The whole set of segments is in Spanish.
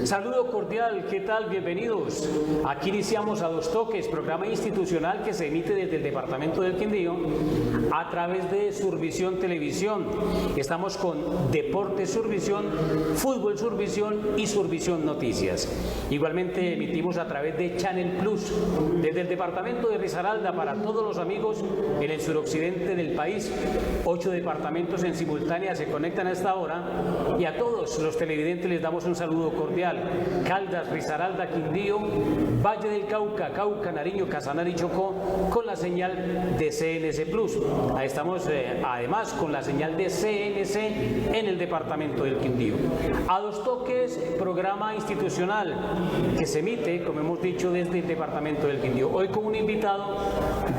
Saludo cordial, ¿qué tal? Bienvenidos. Aquí iniciamos a Dos Toques, programa institucional que se emite desde el departamento del Quindío a través de Survisión Televisión. Estamos con Deportes Survisión, Fútbol Survisión y Survisión Noticias. Igualmente emitimos a través de Channel Plus desde el departamento de Risaralda para todos los amigos en el suroccidente del país. 8 departamentos en simultánea se conectan a esta hora y a todos los televidentes les damos un saludo cordial. Caldas, Risaralda, Quindío, Valle del Cauca, Cauca, Nariño, Casanare y Chocó con la señal de CNC Plus. Ahí estamos además con la señal de CNC en el departamento del Quindío. A Dos Toques, programa institucional que se emite, como hemos dicho, desde el departamento del Quindío. Hoy con un invitado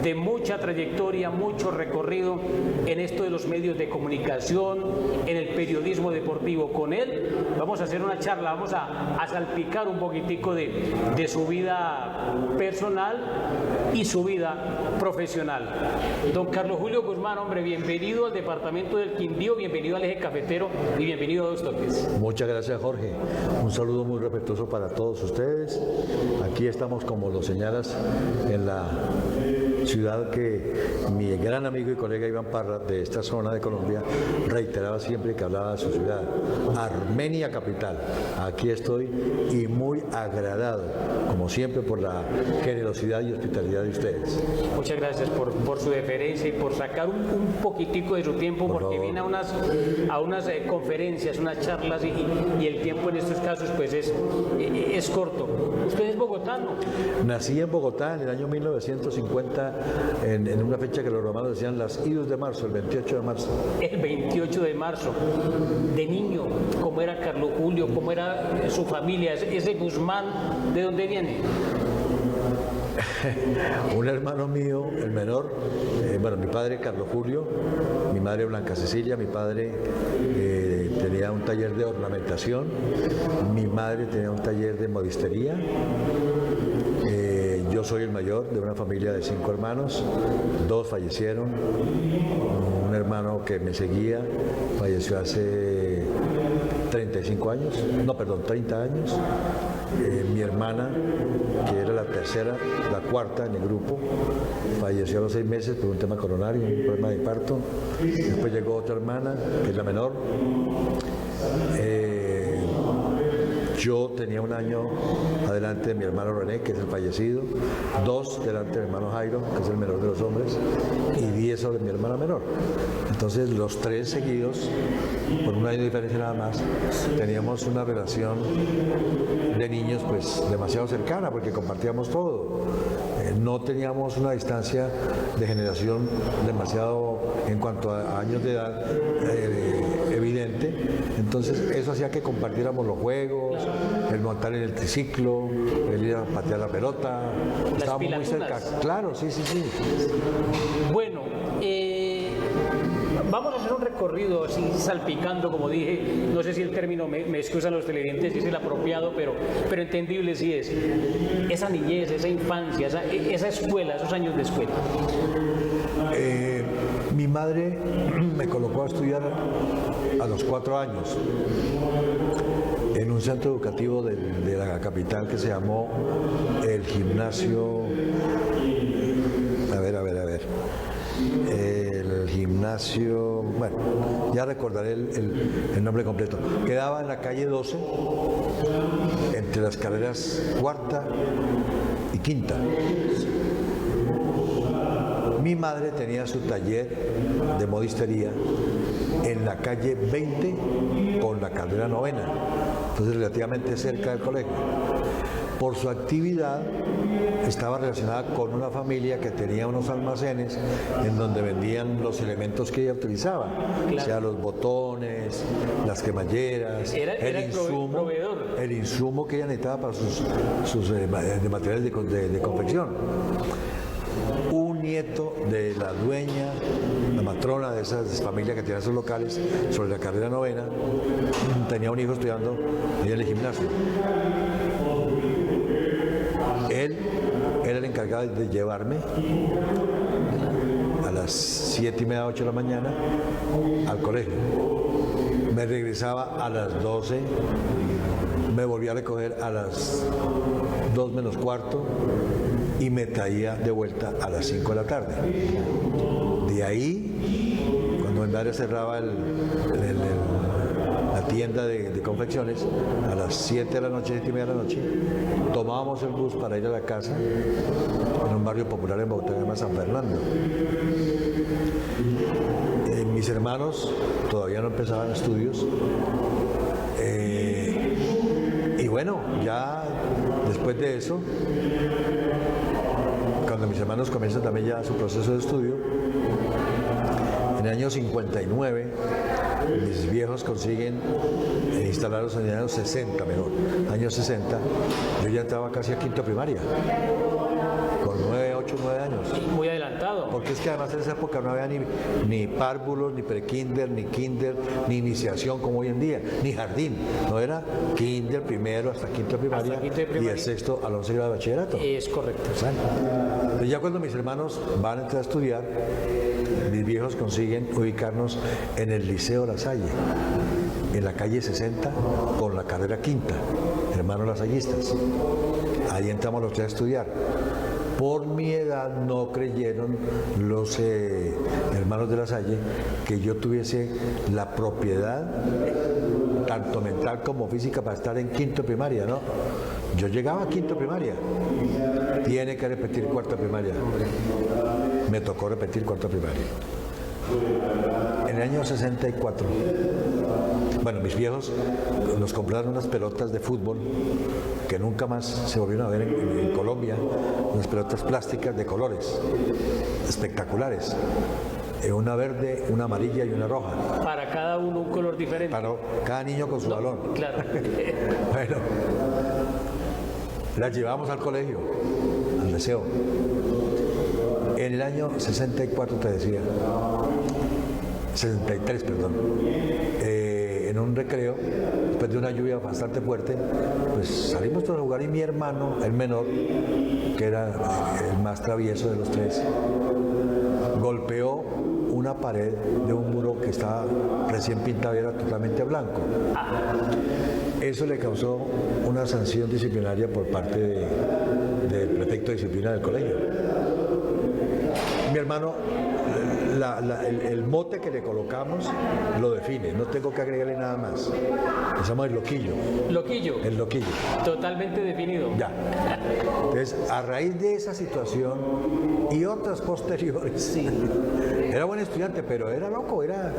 de mucha trayectoria, mucho recorrido en esto de los medios de comunicación, en el periodismo deportivo. Con él vamos a hacer una charla, vamos a salpicar un poquitico de su vida personal y su vida profesional. Don Carlos Julio Guzmán, hombre, bienvenido al departamento del Quindío, bienvenido al Eje Cafetero y bienvenido a Dos Toques. Muchas gracias, Jorge. Un saludo muy respetuoso para todos ustedes. Aquí estamos, como lo señalas, en la ciudad que mi gran amigo y colega Iván Parra, de esta zona de Colombia, reiteraba siempre que hablaba de su ciudad, Armenia capital. Aquí estoy y muy agradado, como siempre, por la generosidad y hospitalidad de ustedes. Muchas gracias por su deferencia y por sacar un poquitico de su tiempo, porque viene a unas conferencias, unas charlas y el tiempo en estos casos pues es corto. ¿Usted es bogotano? Nací en Bogotá en el año 1950, en una fecha que los romanos decían las idos de marzo, el 28 de marzo. El 28 de marzo. De niño, ¿cómo era Carlos Julio? ¿Cómo era su familia? Ese Guzmán, ¿de dónde viene? Un hermano mío, el menor, mi padre Carlos Julio, mi madre Blanca Cecilia, mi padre tenía un taller de ornamentación, mi madre tenía un taller de modistería. Yo soy el mayor de una familia de 5 hermanos, 2 fallecieron, un hermano que me seguía falleció hace 30 años, mi hermana, que era la tercera, la cuarta en el grupo, falleció a los 6 meses por un tema coronario, un problema de infarto. Después llegó otra hermana, que es la menor. Yo tenía un año adelante de mi hermano René, que es el fallecido, 2 delante de mi hermano Jairo, que es el menor de los hombres, y 10 sobre mi hermana menor. Entonces, los 3 seguidos, por un año de diferencia nada más, teníamos una relación de niños pues demasiado cercana, porque compartíamos todo. No teníamos una distancia de generación demasiado, en cuanto a años de edad, evidente. Entonces eso hacía que compartiéramos los juegos, el montar en el triciclo, el ir a patear la pelota. Estábamos muy cerca. Claro, sí. Bueno, vamos a hacer un recorrido así salpicando, como dije. No sé si el término, me excusan los televidentes, si es el apropiado, pero entendible sí es. Esa niñez, esa infancia, esa escuela, esos años de escuela. Mi madre me colocó a estudiar a los 4 años en un centro educativo de la capital que se llamó el Gimnasio. El gimnasio, bueno, ya recordaré el nombre completo. Quedaba en la calle 12, entre las carreras cuarta y quinta. Mi madre tenía su taller de modistería en la calle 20 con la carrera novena, entonces relativamente cerca del colegio. Por su actividad estaba relacionada con una familia que tenía unos almacenes en donde vendían los elementos que ella utilizaba, claro. O sea, los botones, las cremalleras, el insumo que ella necesitaba para sus de materiales de confección. Un nieto de la dueña, la matrona de esas familias que tenían esos locales sobre la carrera novena, tenía un hijo estudiando en el gimnasio. Él era el encargado de llevarme a las 7:30, 8 de la mañana al colegio. Me regresaba a las 12 me volví a recoger a las 2 menos cuarto y me traía de vuelta a las 5 de la tarde. De ahí, cuando mi madre cerraba la tienda de confecciones, a las 7 de la noche, 7 y media de la noche, tomábamos el bus para ir a la casa en un barrio popular en Bogotá, que se llama San Fernando. Mis hermanos todavía no empezaban estudios. Y bueno, ya después de eso, cuando mis hermanos comienzan también ya su proceso de estudio, en el año 59, mis viejos consiguen instalarlos en el año 60, mejor, año 60, yo ya estaba casi a quinto primaria, con 8, 9 años. Muy adelantado. Porque es que además en esa época no había ni párvulos, ni prekinder, ni kinder, ni iniciación como hoy en día, ni jardín. No era kinder primero hasta quinto de primaria, y el sexto al 11 grado de bachillerato. Es correcto. Entonces ya cuando mis hermanos van a entrar a estudiar, mis viejos consiguen ubicarnos en el Liceo La Salle, en la calle 60 con la carrera quinta, hermanos lasallistas. Ahí entramos los tres a estudiar. Por mi edad no creyeron los hermanos de La Salle que yo tuviese la propiedad, tanto mental como física, para estar en quinto primaria, ¿no? Yo llegaba a quinto primaria, tiene que repetir cuarta primaria. Me tocó repetir cuarta primaria. En el año 64, bueno, mis viejos nos compraron unas pelotas de fútbol que nunca más se volvieron a ver en Colombia, unas pelotas plásticas de colores espectaculares, una verde, una amarilla y una roja. Para cada uno un color diferente. Para cada niño con su balón. Claro. Bueno, las llevamos al colegio, al liceo. En el año 64, te decía, 63, perdón, en un recreo, después de una lluvia bastante fuerte, pues salimos todos a jugar y mi hermano, el menor, que era el más travieso de los tres, golpeó una pared de un muro que estaba recién pintado y era totalmente blanco. Eso le causó una sanción disciplinaria por parte del prefecto de disciplina del colegio. Mi hermano, el mote que le colocamos lo define, no tengo que agregarle nada más. Se llama el loquillo. Loquillo. El loquillo. Totalmente definido. Ya. Entonces, a raíz de esa situación y otras posteriores, Sí. Era buen estudiante, pero era loco, era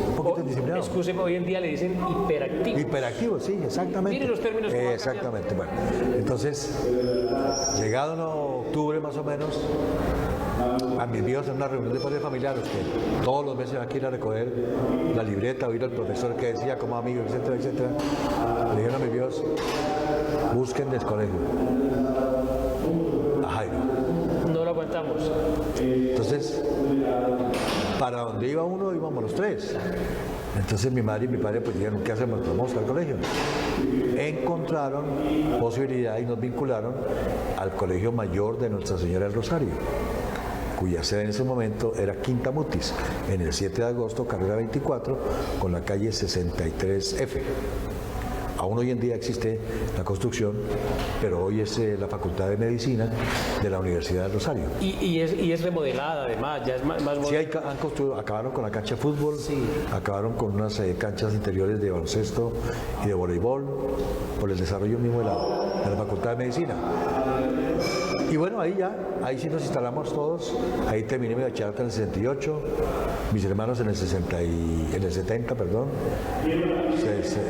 un poquito indisciplinado. Excúseme, hoy en día le dicen hiperactivo. Hiperactivo, sí, exactamente. Mire los términos que van exactamente, bueno. Entonces, llegado en octubre más o menos, a mis viejos en una reunión de padres familiares que todos los meses aquí ir a recoger la libreta, oír al profesor que decía como amigo, etcétera, etcétera. Le dijeron a mis viejos, busquen del colegio a Jairo. No lo aguantamos. Entonces, para donde iba uno, íbamos los tres. Entonces mi madre y mi padre pues dijeron, ¿qué hacemos? Vamos al colegio. Encontraron posibilidad y nos vincularon al Colegio Mayor de Nuestra Señora del Rosario, cuya sede en ese momento era Quinta Mutis, en el 7 de agosto, carrera 24, con la calle 63F. Aún hoy en día existe la construcción, pero hoy es la Facultad de Medicina de la Universidad del Rosario. Y es remodelada además, ya es más Sí, han construido, acabaron con la cancha de fútbol, Sí. acabaron con unas canchas interiores de baloncesto y de voleibol, por el desarrollo mismo de la Facultad de Medicina. Y bueno, ahí sí nos instalamos todos, ahí terminé mi bachillerato en el 68, mis hermanos en el 70 y 70,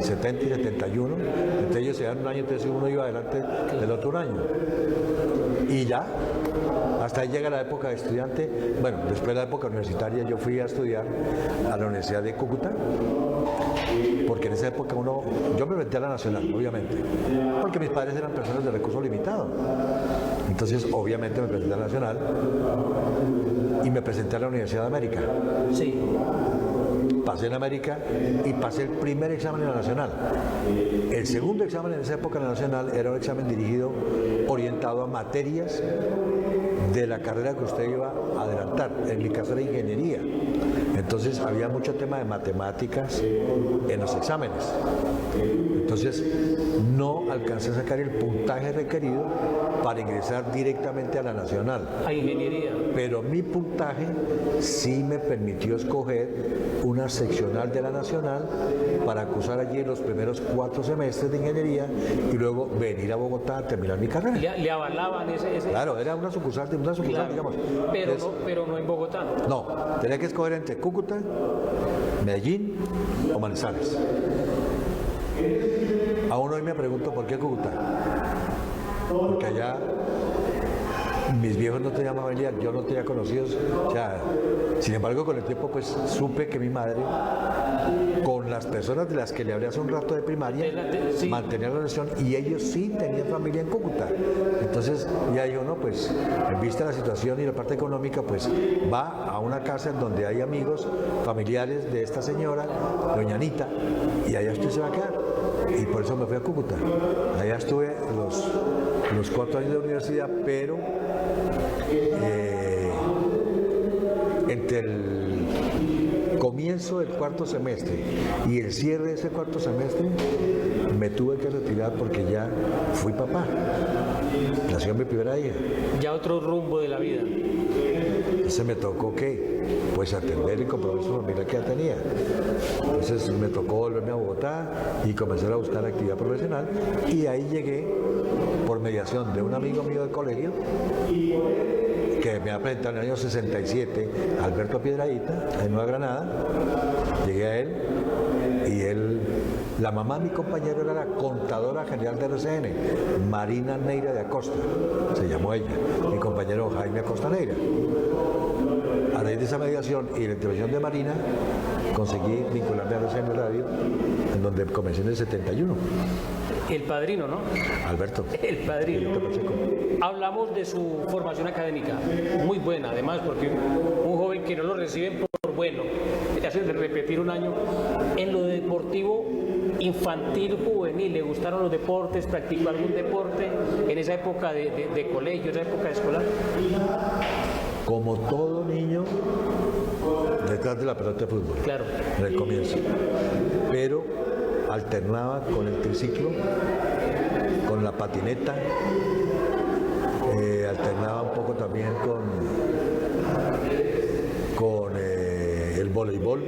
70 y 71, entre ellos se dan un año, entonces uno iba adelante del otro un año. Y ya, hasta ahí llega la época de estudiante. Bueno, después de la época universitaria yo fui a estudiar a la Universidad de Cúcuta, porque en esa época yo me metí a la Nacional, obviamente, porque mis padres eran personas de recursos limitados. Entonces, obviamente me presenté a la Nacional y me presenté a la Universidad de América. Sí. Pasé en América y pasé el primer examen en la Nacional. El segundo examen en esa época en la Nacional era un examen dirigido, orientado a materias de la carrera que usted iba a adelantar. En mi caso era ingeniería. Entonces había mucho tema de matemáticas en los exámenes. Entonces no alcancé a sacar el puntaje requerido para ingresar directamente a la nacional. A ingeniería. Pero mi puntaje sí me permitió escoger una seccional de la nacional para cursar allí los primeros 4 semestres de ingeniería y luego venir a Bogotá a terminar mi carrera. Le avalaban ese. Claro, era una sucursal, Claro, digamos. pero no en Bogotá. No, tenía que escoger entre Cúcuta, Medellín o Manizales. Aún hoy me pregunto por qué Cúcuta. Porque allá mis viejos no tenían familia, yo no tenía conocidos. O sea, sin embargo, con el tiempo pues supe que mi madre, con las personas de las que le hablé hace un rato de primaria, Sí. mantenía la relación y ellos sí tenían familia en Cúcuta. Entonces ya dijo, no, pues en vista de la situación y la parte económica, pues va a una casa en donde hay amigos, familiares de esta señora, doña Anita, y allá usted se va a quedar. Y por eso me fui a Cúcuta. Allá estuve los 4 años de universidad, pero entre el comienzo del 4º semestre y el cierre de ese 4º semestre me tuve que retirar porque ya fui papá. Nació mi primera hija. Ya otro rumbo de la vida. Entonces me tocó pues atender el compromiso familiar que ya tenía. Entonces me tocó volverme a Bogotá y comenzar a buscar actividad profesional y ahí llegué por mediación de un amigo mío del colegio que me ha presentado en el año 67, Alberto Piedrahita, en Nueva Granada. Llegué a él y la mamá de mi compañero era la contadora general de RCN, Marina Neira de Acosta, se llamó ella, mi compañero Jaime Acosta Neira. A raíz de esa mediación y la intervención de Marina, conseguí vincularme a RCN Radio, en donde comencé en el 71. El padrino, ¿no? Alberto. El padrino. Alberto Pacheco. Hablamos de su formación académica, muy buena además, porque un joven que no lo reciben por bueno, te hacen repetir un año. En lo deportivo infantil, juvenil, ¿le gustaron los deportes? ¿Practicó algún deporte en esa época de colegio, esa época escolar? Como todo niño, detrás de la pelota de fútbol, Claro. en el comienzo. Pero alternaba con el triciclo, con la patineta, alternaba un poco también con el voleibol.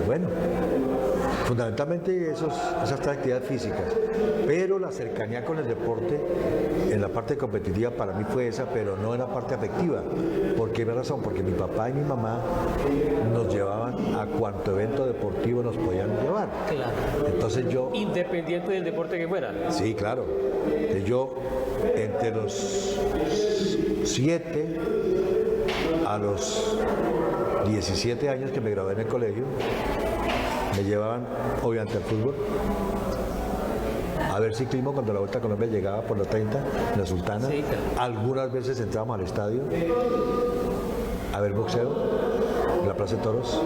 Bueno, fundamentalmente esas tres actividades físicas, pero la cercanía con el deporte en la parte competitiva para mí fue esa, pero no en la parte afectiva. ¿Por qué razón? Porque mi papá y mi mamá nos llevaban a cuanto evento deportivo nos podían llevar. Claro. Entonces yo... Independiente del deporte que fuera. Sí, claro. Yo entre los 7 a los 17 años que me gradué en el colegio, me llevaban obviamente al fútbol, a ver ciclismo cuando la Vuelta a Colombia llegaba por la 30, en la Sultana. Sí, claro. Algunas veces entrábamos al estadio a ver boxeo en la Plaza de Toros.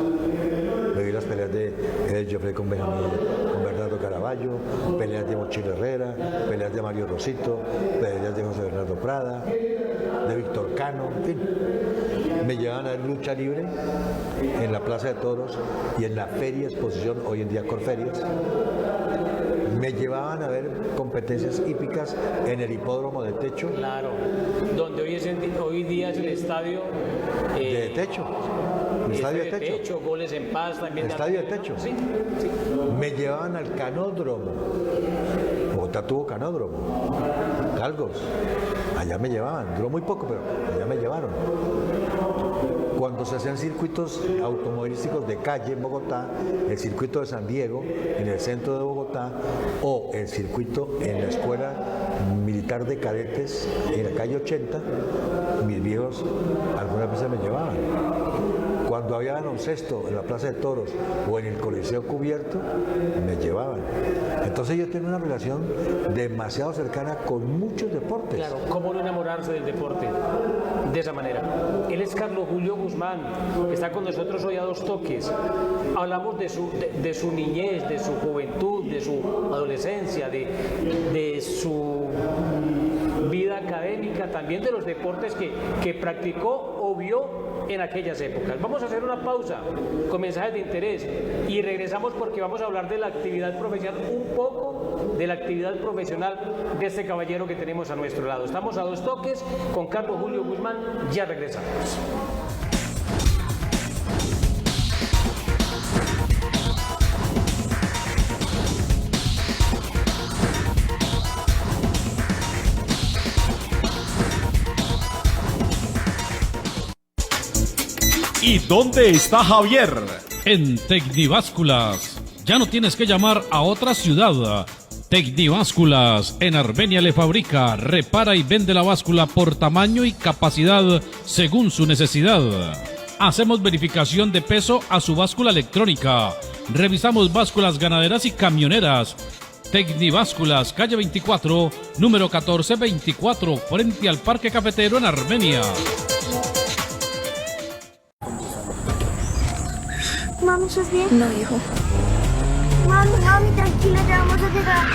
Me vi las peleas de Ed Joffrey con Bernardo Caraballo, peleas de Mochilo Herrera, peleas de Mario Rosito, peleas de José Bernardo Prada, de Víctor Cano, en fin. Me llevaban a ver lucha libre en la Plaza de Toros y en la feria exposición, hoy en día Corferias. Me llevaban a ver competencias hípicas en el hipódromo de techo. Claro. Donde hoy día es el estadio De techo. El estadio de techo. Goles en Paz también. El estadio de techo. Sí, sí. Me llevaban al canódromo. Bogotá tuvo canódromo. Galgos. Allá me llevaban. Duró muy poco, pero allá me llevaron. Cuando se hacían circuitos automovilísticos de calle en Bogotá, el circuito de San Diego, en el centro de Bogotá, o el circuito en la Escuela Militar de Cadetes, en la calle 80, mis viejos algunas veces me llevaban. Cuando había baloncesto en la Plaza de Toros o en el Coliseo Cubierto, me llevaban. Entonces yo tenía una relación demasiado cercana con muchos deportes. Claro, ¿cómo no enamorarse del deporte de esa manera? Él es Carlos Julio Guzmán, que está con nosotros hoy a Dos Toques. Hablamos de su niñez, de su juventud, de su adolescencia, de su vida académica, también de los deportes que practicó o movió en aquellas épocas. Vamos a hacer una pausa con mensajes de interés y regresamos porque vamos a hablar de la actividad profesional, un poco de la actividad profesional de este caballero que tenemos a nuestro lado. Estamos a Dos Toques con Carlos Julio Guzmán, ya regresamos. ¿Y dónde está Javier? En Tecnivásculas. Ya no tienes que llamar a otra ciudad. Tecnivásculas en Armenia le fabrica, repara y vende la báscula por tamaño y capacidad según su necesidad. Hacemos verificación de peso a su báscula electrónica. Revisamos básculas ganaderas y camioneras. Tecnivásculas, calle 24, número 1424, frente al Parque Cafetero en Armenia. Mami, ¿estás bien? No, hijo. Mami, tranquila, ya vamos a llegar.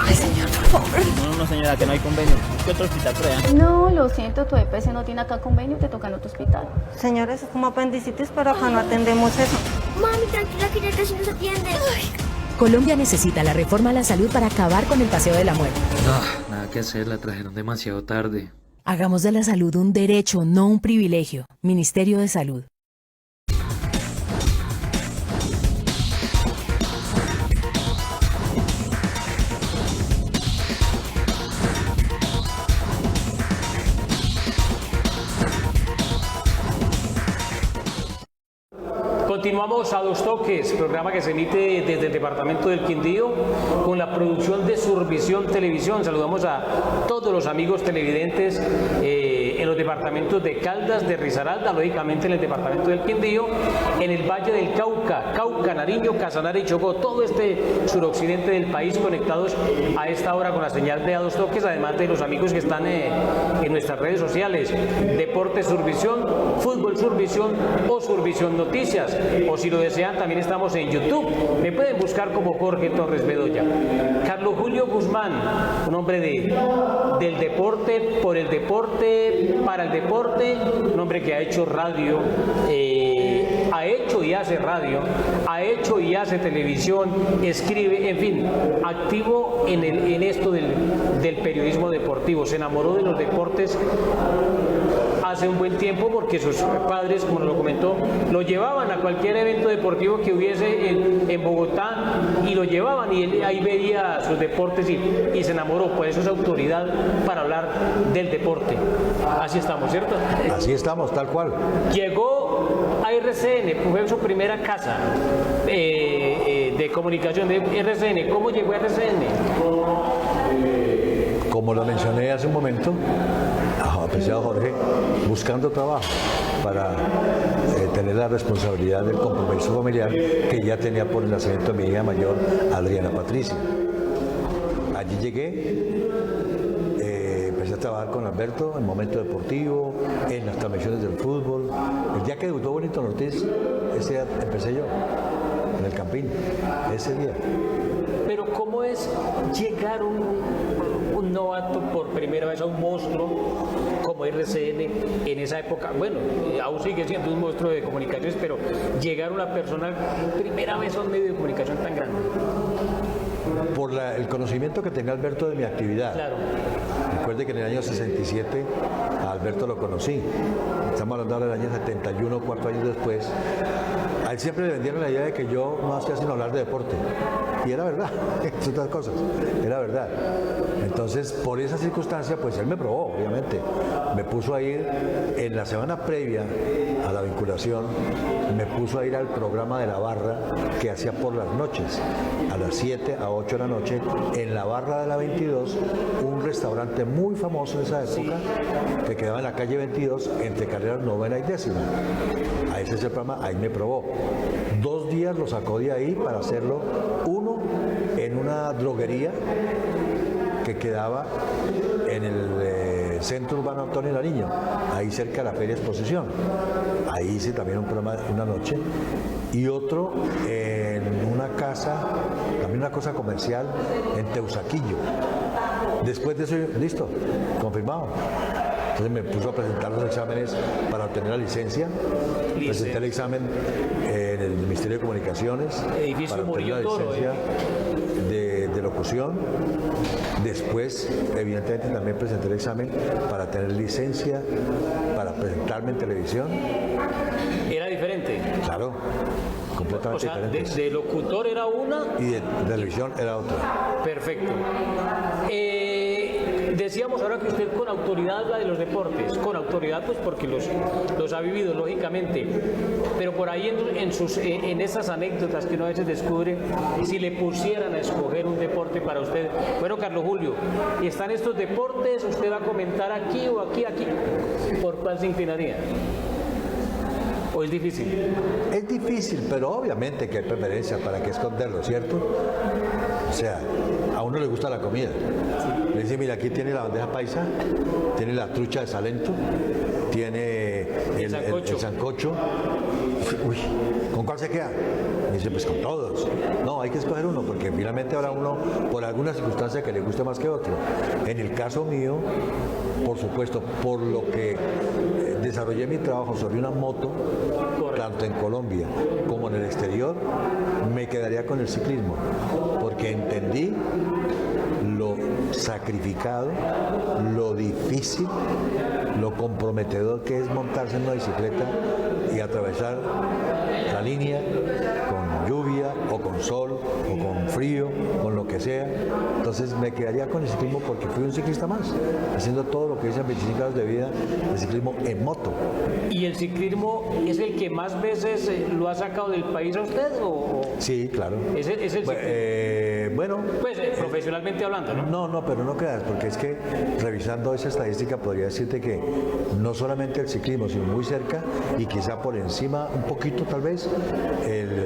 Ay, señor, por favor. No, señora, que no hay convenio. ¿Qué otro hospital crea? No, lo siento, tu EPS no tiene acá convenio, te toca en otro hospital. Señora, eso es como apendicitis, pero acá no atendemos eso. Mami, tranquila, que ya casi nos atiende. Colombia necesita la reforma a la salud para acabar con el paseo de la muerte. Nada que hacer, la trajeron demasiado tarde. Hagamos de la salud un derecho, no un privilegio. Ministerio de Salud. Continuamos a Dos Toques, programa que se emite desde el departamento del Quindío con la producción de Survisión Televisión. Saludamos a todos los amigos televidentes en los departamentos de Caldas, de Risaralda, lógicamente en el departamento del Quindío, en el Valle del Cauca, Nariño, Casanare y Chocó, todo este suroccidente del país conectados a esta hora con la señal de A Dos Toques, además de los amigos que están en nuestras redes sociales, Deportes Survisión, Fútbol Survisión o Survisión Noticias. O si lo desean, también estamos en YouTube. Me pueden buscar como Jorge Torres Bedoya. Carlos Julio Guzmán, un hombre del deporte, por el deporte, para el deporte, un hombre que ha hecho radio, ha hecho y hace radio, ha hecho y hace televisión, escribe, en fin, activo en esto del periodismo deportivo. Se enamoró de los deportes hace un buen tiempo porque sus padres, como nos lo comentó, lo llevaban a cualquier evento deportivo que hubiese en Bogotá y lo llevaban y él ahí veía sus deportes y se enamoró. Por eso es autoridad para hablar del deporte. Así estamos, ¿cierto? Así estamos, tal cual. Llegó a RCN, fue su primera casa de comunicación de RCN. ¿Cómo llegó a RCN? Como lo mencioné hace un momento, apreciado Jorge, buscando trabajo para tener la responsabilidad del compromiso familiar que ya tenía por el nacimiento de mi hija mayor, Adriana Patricia. Allí llegué, empecé a trabajar con Alberto en Momento Deportivo, en las transmisiones del fútbol. El día que debutó Bonito Ortiz, ese día empecé yo, en el Campín, ese día. Pero ¿cómo es llegar un novato por primera vez a un monstruo como RCN en esa época? Bueno, aún sigue siendo un monstruo de comunicaciones, pero llegar una persona primera vez a un medio de comunicación tan grande. Por el conocimiento que tenía Alberto de mi actividad. Claro. Recuerde que en el año 67 a Alberto lo conocí. Estamos hablando ahora del año 71, 4 años después. A él siempre le vendieron la idea de que yo no hacía sino hablar de deporte. Y era verdad, entre otras cosas, era verdad. Entonces, por esa circunstancia, pues él me probó, obviamente. Me puso a ir, en la semana previa a la vinculación, me puso a ir al programa de la barra que hacía por las noches, a las 7 a 8 de la noche, en la barra de la 22, un restaurante muy famoso en esa época, que quedaba en la calle 22, entre carreras 9ª y 10ª. A ese es el programa, ahí me probó. 2 días lo sacó de ahí para hacerlo, uno en una droguería que quedaba en el centro urbano Antonio Nariño, ahí cerca de la Feria Exposición. Ahí hice también un programa una noche, y otro en una casa, también una cosa comercial, en Teusaquillo. Después de eso, listo, confirmado. Entonces me puso a presentar los exámenes para obtener la licencia. Presenté el examen en el Ministerio de Comunicaciones Edificio para obtener la Murillo Toro, licencia de locución. Después, evidentemente, también presenté el examen para tener licencia para presentarme en televisión. ¿Era diferente? Claro, completamente O sea, diferente. de locutor era una. Y de televisión era otra. Perfecto. Decíamos ahora que usted con autoridad habla de los deportes, con autoridad pues porque los ha vivido lógicamente, pero por ahí en esas anécdotas que uno a veces descubre, si le pusieran a escoger un deporte para usted, bueno, Carlos Julio, y están estos deportes, usted va a comentar aquí o aquí, ¿por cuál se inclinaría? ¿O es difícil? Es difícil, pero obviamente que hay preferencia, para qué esconderlo, ¿cierto? O sea, a uno le gusta la comida. Le dice, mira, aquí tiene la bandeja paisa, tiene la trucha de Salento, tiene el sancocho. Uy, ¿con cuál se queda? Me dice, pues con todos. No, hay que escoger uno, porque finalmente habrá uno por alguna circunstancia que le guste más que otro. En el caso mío, por supuesto, por lo que desarrollé mi trabajo sobre una moto, tanto en Colombia como en el exterior, me quedaría con el ciclismo, porque entendí lo sacrificado, lo difícil, lo comprometedor que es montarse en una bicicleta y atravesar la línea con lluvia o con sol o con frío, con lo que sea. Entonces me quedaría con el ciclismo porque fui un ciclista más, haciendo todo lo que dicen 25 años de vida de ciclismo en moto. ¿Y el ciclismo es el que más veces lo ha sacado del país a usted? Sí, claro. ¿Es el ciclismo? Bueno. Pues profesionalmente hablando, ¿no? No, pero no creas, porque es que revisando esa estadística podría decirte que no solamente el ciclismo, sino muy cerca y quizá por encima, un poquito tal vez, el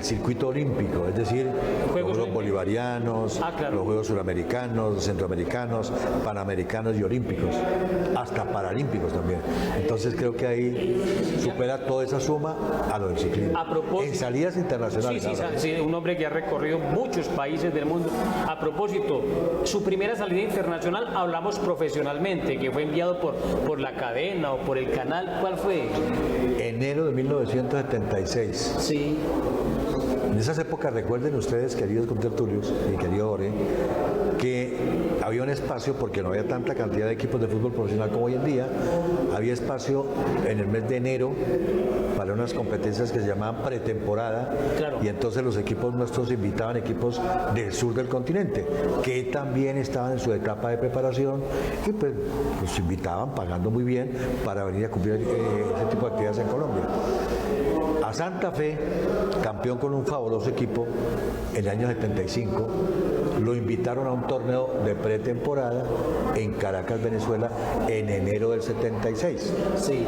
circuito olímpico, es decir, los Juegos Bolivarianos, los Juegos Suramericanos, Centroamericanos, Panamericanos y Olímpicos, hasta Paralímpicos también. Entonces creo que ahí supera toda esa suma a lo del ciclismo. A propósito, en salidas internacionales. Sí, un hombre que ha recorrido muchos países del mundo. A propósito, su primera salida internacional, hablamos profesionalmente, que fue enviado por la cadena o por el canal, ¿cuál fue? Enero de 1976. Sí. En esas épocas, recuerden ustedes, queridos contertulios y querido Ore, que había un espacio, porque no había tanta cantidad de equipos de fútbol profesional como hoy en día, había espacio en el mes de enero para unas competencias que se llamaban pretemporada, y entonces los equipos nuestros invitaban equipos del sur del continente, que también estaban en su etapa de preparación, y pues los invitaban pagando muy bien para venir a cumplir ese tipo de actividades en Colombia. A Santa Fe, campeón con un fabuloso equipo en el año 75, lo invitaron a un torneo de pretemporada en Caracas, Venezuela, en enero del 76. Sí.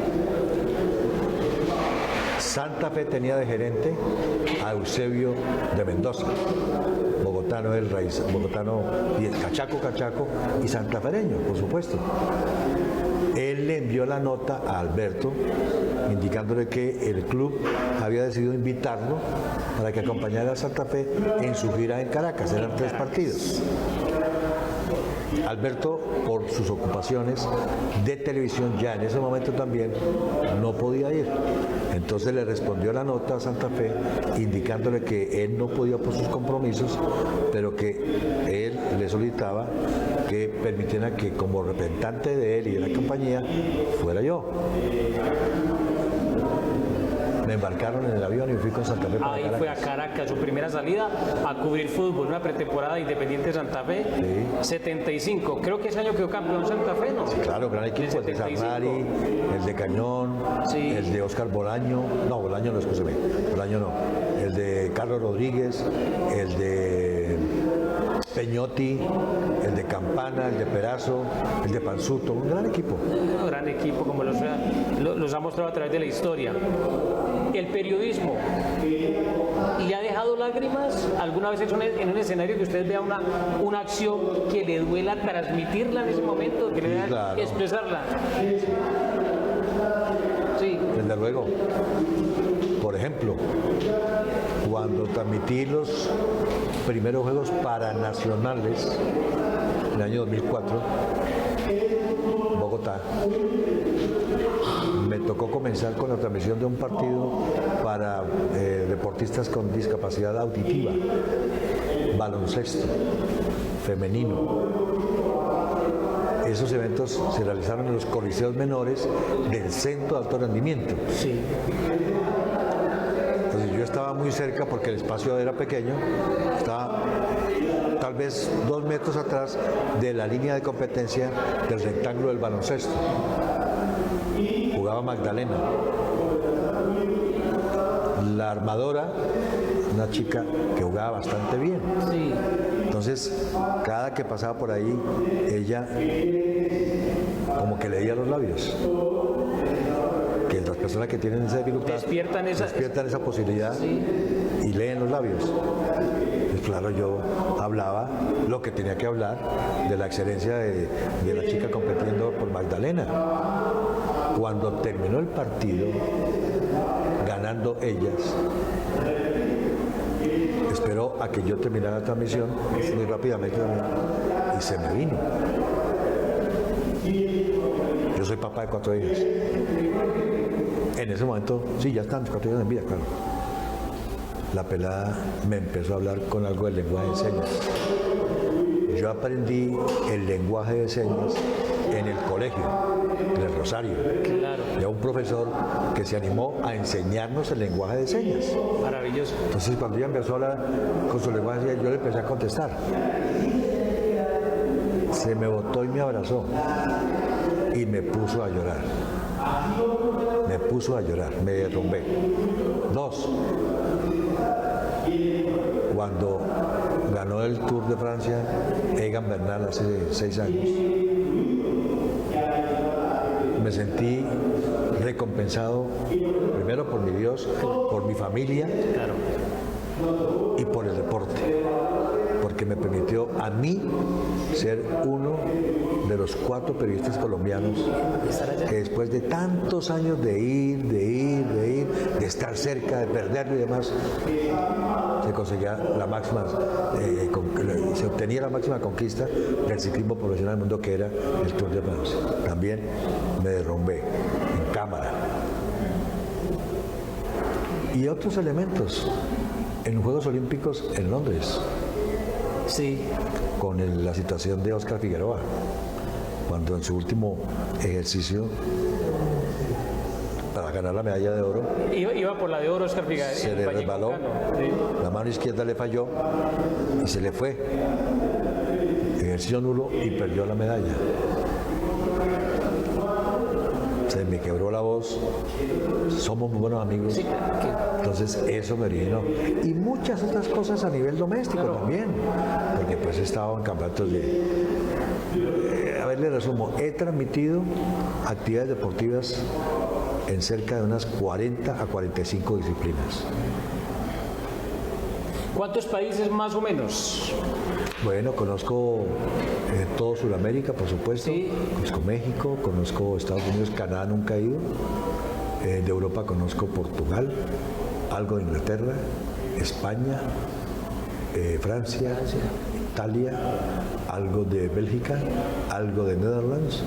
Santa Fe tenía de gerente a Eusebio de Mendoza, bogotano del raíz, bogotano y el cachaco y santafereño, por supuesto. Él le envió la nota a Alberto indicándole que el club había decidido invitarlo para que acompañara a Santa Fe en su gira en Caracas. Eran 3 partidos. Alberto, por sus ocupaciones de televisión, ya en ese momento también no podía ir. Entonces le respondió la nota a Santa Fe indicándole que él no podía por sus compromisos, pero que él le solicitaba que permitiera que como representante de él y de la compañía fuera yo. Me embarcaron en el avión y fui con Santa Fe para Ahí Caracas. fue a Caracas, su primera salida a cubrir fútbol, una pretemporada de Independiente Santa Fe, Sí. 75. Creo que ese año quedó campeón Santa Fe, ¿no? Claro, gran equipo, el de 75. Sarnari, el de Cañón, Sí. el de Óscar Bolaño, no, Bolaño no, escúcheme, Bolaño no, el de Carlos Rodríguez, el de Peñotti, el de Campana, el de Perazo, el de Panzuto, un gran equipo. Un gran equipo, como los ha mostrado a través de la historia. El periodismo, ¿le ha dejado lágrimas alguna vez en un escenario que usted vea una acción que le duela transmitirla en ese momento, que le dé claro. expresarla? Sí. Desde luego. Por ejemplo, cuando transmití los primeros Juegos Paranacionales en el año 2004, Bogotá, me tocó comenzar con la transmisión de un partido para deportistas con discapacidad auditiva, baloncesto, femenino. Esos eventos se realizaron en los coliseos menores del Centro de Alto Rendimiento. Sí. Entonces yo estaba muy cerca porque el espacio era pequeño, estaba tal vez 2 metros atrás de la línea de competencia del rectángulo del baloncesto. Jugaba Magdalena. La armadora, una chica que jugaba bastante bien. Sí. Entonces, cada que pasaba por ahí, ella como que leía los labios. Que las personas que tienen esa dificultad despiertan esa posibilidad, sí, y leen los labios. Pues claro, yo hablaba lo que tenía que hablar de la excelencia de la chica compitiendo por Magdalena. Cuando terminó el partido, ganando ellas, esperó a que yo terminara la transmisión muy rápidamente y se me vino. Yo soy papá de 4 hijas. En ese momento, sí, ya están 4 hijas en vida, claro. La pelada me empezó a hablar con algo del lenguaje de señas. Yo aprendí el lenguaje de señas en el colegio, en el Rosario. claro, Ya un profesor que se animó a enseñarnos el lenguaje de señas. maravilloso. Entonces cuando ella empezó a hablar con su lenguaje de señas, yo le empecé a contestar. Se me botó y me abrazó y me puso a llorar. Me puso a llorar, me derrumbé. 2. Cuando ganó el Tour de Francia, Egan Bernal hace 6 años, me sentí recompensado primero por mi Dios, por mi familia y por el deporte, porque me permitió a mí ser uno de los 4 periodistas colombianos que después de tantos años de ir, de estar cerca, de perderlo y demás, se conseguía la máxima, se obtenía la máxima conquista del ciclismo profesional del mundo, que era el Tour de Francia. También me derrumbé en cámara. Y otros elementos en los Juegos Olímpicos en Londres. Sí. Con la situación de Óscar Figueroa, cuando en su último ejercicio para ganar la medalla de oro Iba por la de oro, Óscar Figueroa. se le resbaló, la mano izquierda le falló y se le fue, ejercicio nulo y perdió la medalla. Se me quebró la voz, somos muy buenos amigos. Sí, entonces eso me originó. Y muchas otras cosas a nivel doméstico también, porque pues he estado en campeonatos de... a ver, le resumo, he transmitido actividades deportivas en cerca de unas 40 a 45 disciplinas. ¿Cuántos países más o menos? Bueno, conozco todo Sudamérica, por supuesto. Sí. Conozco México, conozco Estados Unidos, Canadá nunca he ido. De Europa conozco Portugal, algo de Inglaterra, España, Francia, Italia, algo de Bélgica, algo de Netherlands,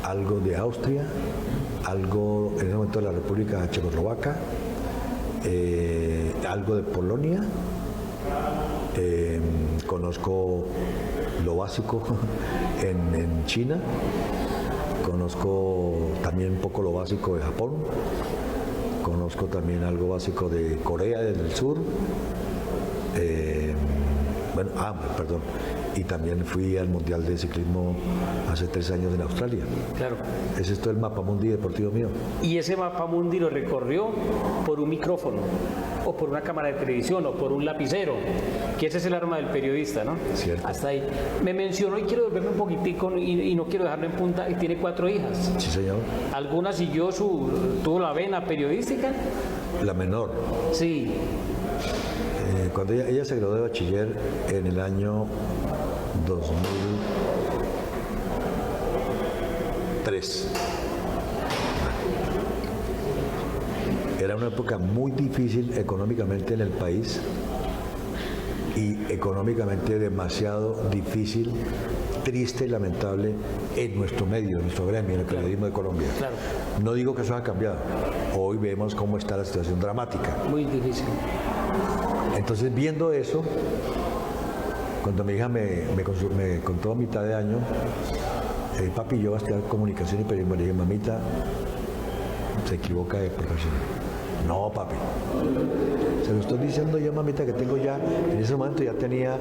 algo de Austria, algo en el momento de la República Checoslovaca, algo de Polonia. Conozco lo básico en China, conozco también un poco lo básico de Japón, conozco también algo básico de Corea del Sur, y también fui al Mundial de Ciclismo hace 3 años en Australia. Claro. Ese es todo el mapamundi deportivo mío. Y ese mapamundi lo recorrió por un micrófono, o por una cámara de televisión, o por un lapicero, que ese es el arma del periodista, ¿no? Cierto. Hasta ahí. Me mencionó, y quiero volverme un poquitico, y no quiero dejarlo en punta, y tiene 4 hijas. Sí, señor. ¿Alguna tuvo la vena periodística? La menor. Sí. Cuando ella se graduó de bachiller en el año 2003. Era una época muy difícil económicamente en el país y económicamente demasiado difícil, triste y lamentable en nuestro medio, en nuestro gremio, en el periodismo de Colombia. Claro. No digo que eso haya cambiado. Hoy vemos cómo está la situación dramática. Muy difícil. Entonces, viendo eso, cuando mi hija me contó a mitad de año, papi, yo voy a estudiar comunicación y periodismo, le dije, mamita, se equivoca de profesión. No, papi. Se lo estoy diciendo yo, mamita, que tengo ya, en ese momento ya tenía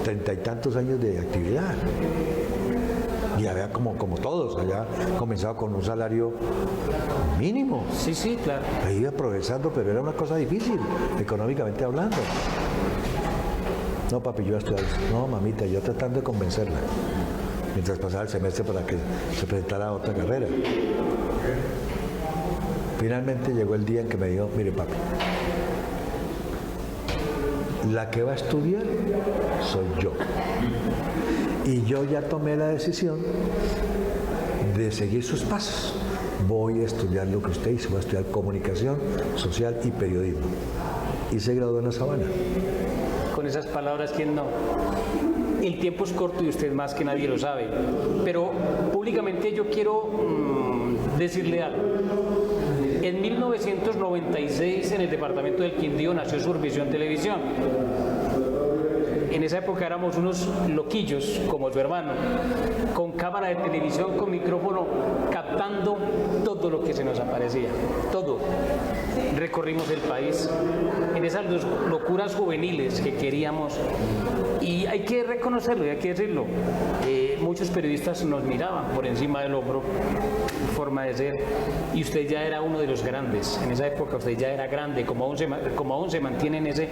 30 y tantos años de actividad. Y había como todos, había comenzado con un salario mínimo. Sí, sí, claro. Ahí iba progresando, pero era una cosa difícil, económicamente hablando. No, papi, yo voy a estudiar. No, mamita, yo tratando de convencerla, mientras pasaba el semestre para que se presentara a otra carrera. Finalmente llegó el día en que me dijo, mire, papi, la que va a estudiar soy yo. Y yo ya tomé la decisión de seguir sus pasos. Voy a estudiar lo que usted hizo, voy a estudiar comunicación social y periodismo. Y se graduó en La Sabana. Con esas palabras, ¿quién no? El tiempo es corto y usted más que nadie lo sabe. Pero públicamente yo quiero decirle algo. En 1996, en el departamento del Quindío, nació Survisión Televisión. En esa época éramos unos loquillos, como su hermano, con cámara de televisión, con micrófono, captando todo lo que se nos aparecía, todo. Recorrimos el país en esas locuras juveniles que queríamos, y hay que reconocerlo y hay que decirlo. Muchos periodistas nos miraban por encima del hombro, forma de ser, y usted ya era uno de los grandes. En esa época usted ya era grande, como aún se mantiene en ese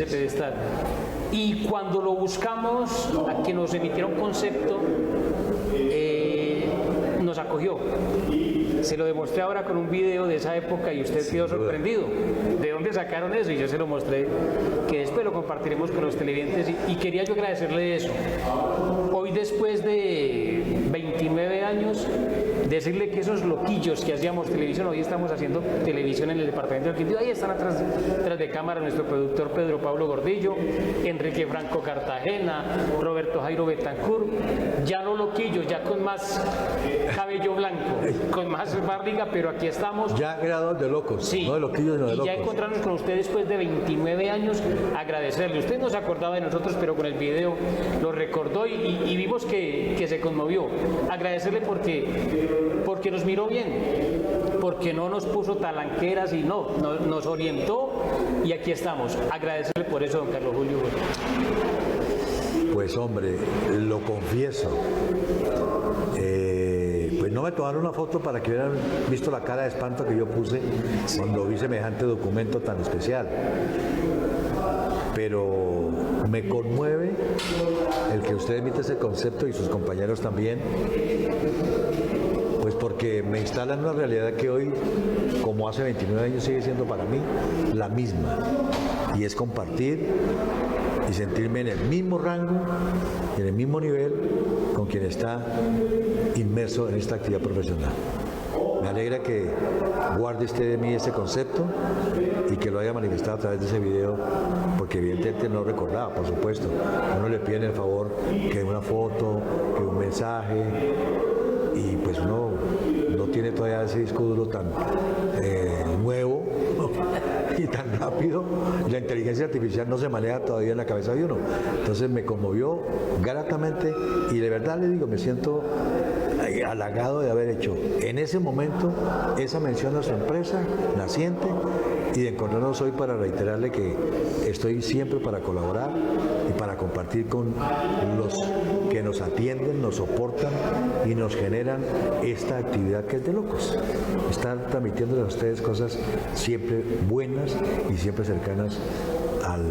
pedestal. Y cuando lo buscamos, a que nos emitiera un concepto, nos acogió. Se lo demostré ahora con un video de esa época y usted quedó sorprendido. ¿De dónde sacaron eso? Y yo se lo mostré, que después lo compartiremos con los televidentes, y quería yo agradecerle eso. Hoy, después de 29 años, decirle que esos loquillos que hacíamos televisión, hoy estamos haciendo televisión en el departamento del Quindío. Ahí están atrás de cámara nuestro productor Pedro Pablo Gordillo, Enrique Franco Cartagena, Roberto Jairo Betancourt, ya no loquillos, ya con más cabello blanco, con más barriga, pero aquí estamos. Ya graduados de locos, sí, no de loquillos, no de locos. Y ya encontrarnos con usted después de 29 años, agradecerle. Usted no se acordaba de nosotros, pero con el video lo recordó y vimos que se conmovió. Agradecerle porque nos miró bien, porque no nos puso talanqueras y nos orientó, y aquí estamos. Agradecerle por eso, don Carlos Julio. Pues hombre, lo confieso. Pues no me tomaron una foto para que hubieran visto la cara de espanto que yo puse cuando vi semejante documento tan especial. Pero me conmueve el que usted emite ese concepto, y sus compañeros también, pues porque me instalan una realidad que hoy, como hace 29 años, sigue siendo para mí la misma, y es compartir y sentirme en el mismo rango y en el mismo nivel con quien está inmerso en esta actividad profesional. Me alegra que guarde usted de mí ese concepto y que lo haya manifestado a través de ese video, porque evidentemente no recordaba, por supuesto. A uno le piden el favor que una foto, que un mensaje, y pues uno no tiene todavía ese disco duro tan nuevo y tan rápido, y la inteligencia artificial no se maneja todavía en la cabeza de uno. Entonces me conmovió gratamente, y de verdad le digo, me siento halagado de haber hecho en ese momento esa mención a su empresa naciente, y de encontrarnos hoy para reiterarle que estoy siempre para colaborar y para compartir con los que nos atienden, nos soportan y nos generan esta actividad que es de locos. Estar transmitiéndoles a ustedes cosas siempre buenas y siempre cercanas al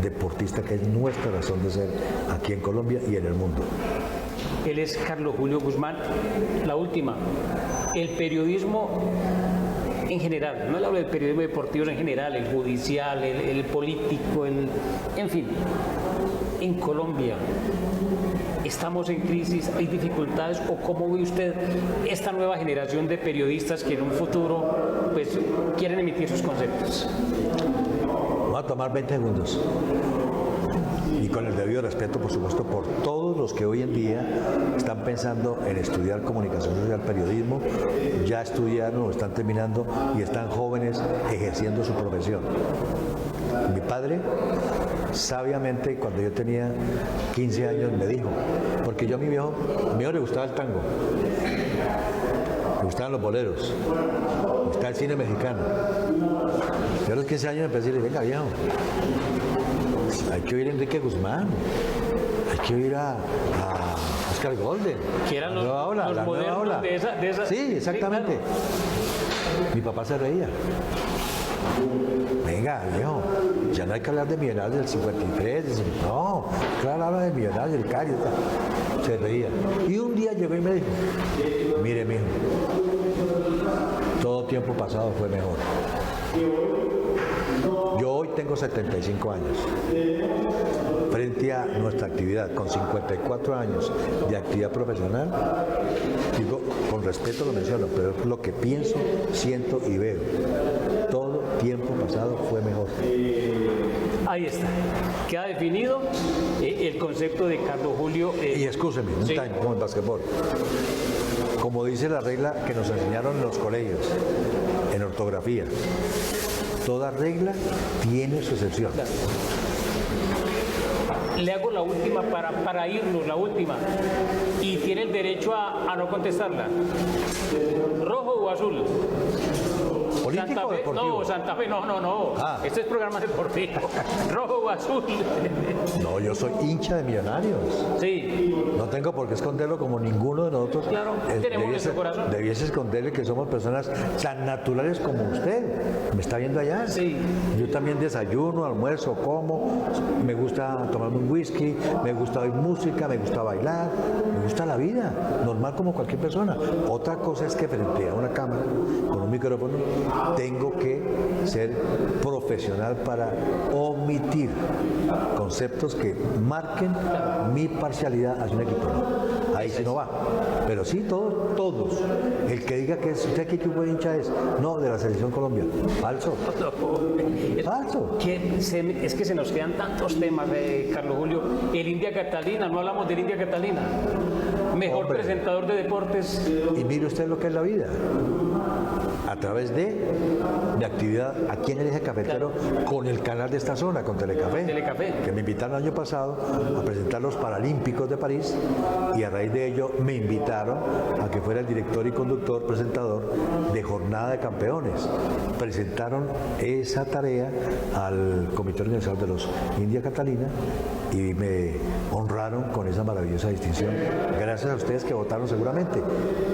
deportista, que es nuestra razón de ser aquí en Colombia y en el mundo. Él es Carlos Julio Guzmán. La última, el periodismo en general, no le hablo del periodismo deportivo en general, el judicial, el político, en fin, en Colombia estamos en crisis, hay dificultades, o cómo ve usted esta nueva generación de periodistas que en un futuro pues quieren emitir sus conceptos. Voy a a tomar 20 segundos. Y con el debido respeto, por supuesto, por todos los que hoy en día están pensando en estudiar comunicación social, periodismo, ya estudiaron o están terminando y están jóvenes ejerciendo su profesión. Mi padre, sabiamente, cuando yo tenía 15 años, me dijo, porque yo a mi viejo le gustaba el tango, me gustaban los boleros, me gustaba el cine mexicano. Yo a los 15 años empecé a decirle, venga viejo, hay que oír a Enrique Guzmán, hay que oír a Oscar Golden, que eran la nueva ola. De esa. Sí, exactamente. Sí, claro. Mi papá se reía. Venga, viejo, ya no hay que hablar de Millonarios del 53, no, claro, habla de Millonarios del Cali, se reía. Y un día llegó y me dijo, mire, mijo, todo tiempo pasado fue mejor. Yo hoy tengo 75 años. Frente a nuestra actividad, con 54 años de actividad profesional, digo, con respeto lo menciono, pero es lo que pienso, siento y veo. Todo tiempo pasado fue mejor. Ahí está. Queda definido el concepto de Carlos Julio. Y escúcheme, un time como el basquetbol. Como dice la regla que nos enseñaron en los colegios, en ortografía, toda regla tiene su excepción. Claro. Le hago la última para irnos, la última. Y tiene el derecho a no contestarla. ¿Rojo o azul? ¿Político Santa o Fe, deportivo? no, Santa Fe, no. Ah. Este es programa deportivo. ¿Rojo o azul? No, yo soy hincha de Millonarios. Sí. No tengo por qué esconderlo como ninguno de nosotros. Claro, tenemos nuestro corazón. Debiese esconderle que somos personas tan naturales como usted. ¿Me está viendo allá? Sí. Yo también desayuno, almuerzo, como. Me gusta tomarme un whisky, me gusta oír música, me gusta bailar, me gusta la vida. Normal como cualquier persona. Otra cosa es que frente a una cámara, con un micrófono, tengo que ser profesional para omitir conceptos que marquen mi parcialidad hacia un equipo. Ahí sí no va. Pero sí, todos. El que diga que es, ¿usted qué equipo de hincha es? No, de la Selección Colombia. Falso. Falso. Es que se nos quedan tantos temas, Carlos Julio. El India Catalina, no hablamos del India Catalina. Mejor Hombre. Presentador de deportes. Y mire usted lo que es la vida. A través de actividad aquí en el Eje Cafetero, con el canal de esta zona, con Telecafé, que me invitaron el año pasado a presentar los Paralímpicos de París, y a raíz de ello me invitaron a que fuera el director y conductor, presentador de Jornada de Campeones. Presentaron esa tarea al Comité Organizador de los India Catalina y me honraron con esa maravillosa distinción, gracias a ustedes que votaron seguramente.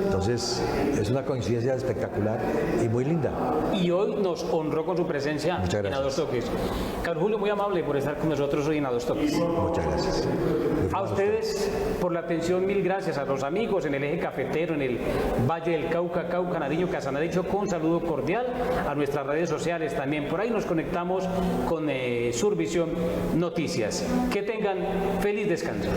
Entonces, es una coincidencia espectacular y muy linda. Y hoy nos honró con su presencia en A Dos Toques. Carlos Julio, muy amable por estar con nosotros hoy en A Dos Toques. Muchas gracias. A ustedes por la atención, mil gracias. A los amigos en el Eje Cafetero, en el Valle del Cauca, Cauca, Nariño, Casanare, con saludo cordial. A nuestras redes sociales también. Por ahí nos conectamos con Survisión Noticias. Que tengan feliz descanso.